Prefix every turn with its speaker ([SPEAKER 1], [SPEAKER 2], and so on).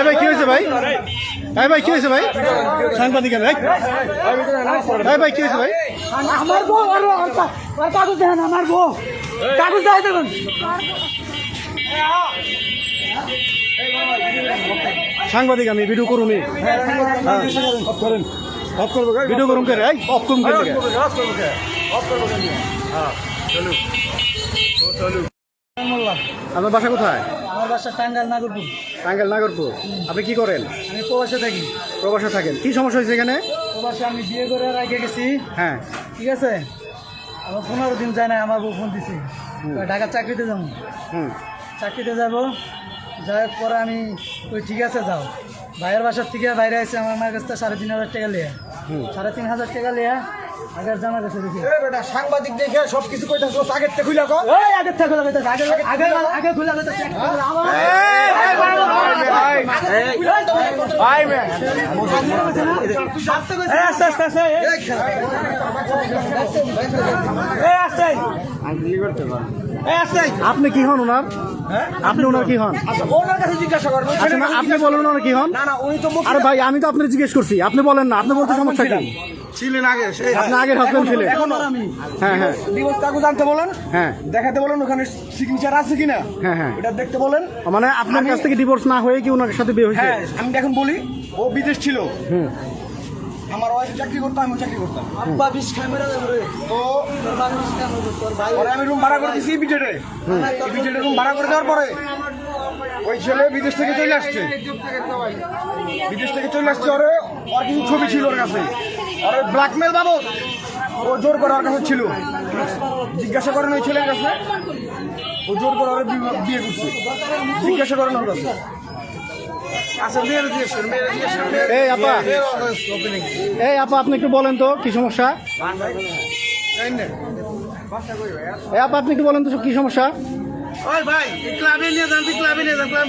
[SPEAKER 1] ভাই কি হয়েছে ভাই? ভাই কি হয়েছে ভাই? সাংবাদিক ভাই কি হয়েছে ভাই?
[SPEAKER 2] আমার বউ কাগজ দেন, আমার বউ কাগজ দেয় দেবেন।
[SPEAKER 1] সাংবাদিক আমি ভিডিও করুন, ভিডিও করুন করে অফ করুন করে। আপনার বাসা কোথায়?
[SPEAKER 2] আমার বাসা টাঙ্গাইল নাগরপুর।
[SPEAKER 1] টাঙ্গাইল নাগরপুর। আপনি কি করেন?
[SPEAKER 2] আমি প্রবাসে থাকি।
[SPEAKER 1] প্রবাসে থাকেন। কি সমস্যা হয়েছে এখানে?
[SPEAKER 2] প্রবাসে আমি বিয়ে করে রেখে গেছি।
[SPEAKER 1] হ্যাঁ,
[SPEAKER 2] ঠিক আছে, আমার 15 দিন যায় না, আমার বউ ফোন দিছে ঢাকার চাকরিতে যাবো। চাকরিতে যাব, যাওয়ার পরে আমি ওই ঠিক আছে যাও। ভাইয়ের বাসার থেকে বাইরে আসছে, আমার মায়ের কাছ থেকে 3,500 টাকা লিয়া, 3,500 টাকা লিয়া আগের জামা কাছে দেখি।
[SPEAKER 3] সাংবাদিক দেখে সবকিছু কইতে আগের থেকে খুলে
[SPEAKER 2] আগের থেকে খুলে গেছে, আগে খুলে গেছে।
[SPEAKER 1] আপনি কি হন ওনার? আপনি ওনার কি হন?
[SPEAKER 3] ওনার কাছে জিজ্ঞাসা করবেন।
[SPEAKER 1] আপনি বলেন ওনার কি হন?
[SPEAKER 3] না না, উনি তো
[SPEAKER 1] আরে ভাই আমি তো আপনার জিজ্ঞেস করছি, আপনি বলেন না। আপনি বলতে সমস্যা কি?
[SPEAKER 3] ছিলেন আগে,
[SPEAKER 1] আপনি আগের হাজবেন্ড ছিলেন। হ্যাঁ হ্যাঁ
[SPEAKER 3] ডিভোর্স কাগজ আনতে বলেন,
[SPEAKER 1] হ্যাঁ
[SPEAKER 3] দেখাতে বলেন ওখানে সিগনেচার আছে কিনা,
[SPEAKER 1] হ্যাঁ হ্যাঁ।
[SPEAKER 3] এটা দেখতে বলেন।
[SPEAKER 1] মানে আপনার কাছ থেকে ডিভোর্স না হয়ে কি ওনার সাথে বিয়ে হয়েছে?
[SPEAKER 3] হ্যাঁ, আমি এখন বলি, ও বিদেশ ছিল, আমার ওয়াইফ চাকরি করতাম, আমিও চাকরি করতাম।
[SPEAKER 2] আব্বা বিষ ক্যামেরা দেবে
[SPEAKER 3] তো
[SPEAKER 2] তোর বাবা বিষ ক্যামেরা তোর ভাই
[SPEAKER 3] পরে আমি রুম ভাড়া করে দিয়েছি বিজেটে। বিজেটে রুম ভাড়া করে দেওয়ার পরে ওই ছেলে বিদেশ থেকে চলে আসছে। বিদেশ থেকে চলে আসছে, ওর কিছু ছবি ছিল ওর কাছে, ওর ব্ল্যাকমেল বাবদ ও জোর করে ওর কাছে ছিল। জিজ্ঞাসা করেন ওই ছেলের কাছে, ও জোর করে ওর বিয়ে করছে। জিজ্ঞাসা করেন ওর কাছে।
[SPEAKER 1] এই আপা আপনি একটু বলেন তো কি সমস্যা? এই আপা আপনি একটু বলেন তো কি সমস্যা?
[SPEAKER 3] ওই ভাই ক্লাবে নিয়ে যান, ক্লাবে নিয়ে যান, ক্লাবে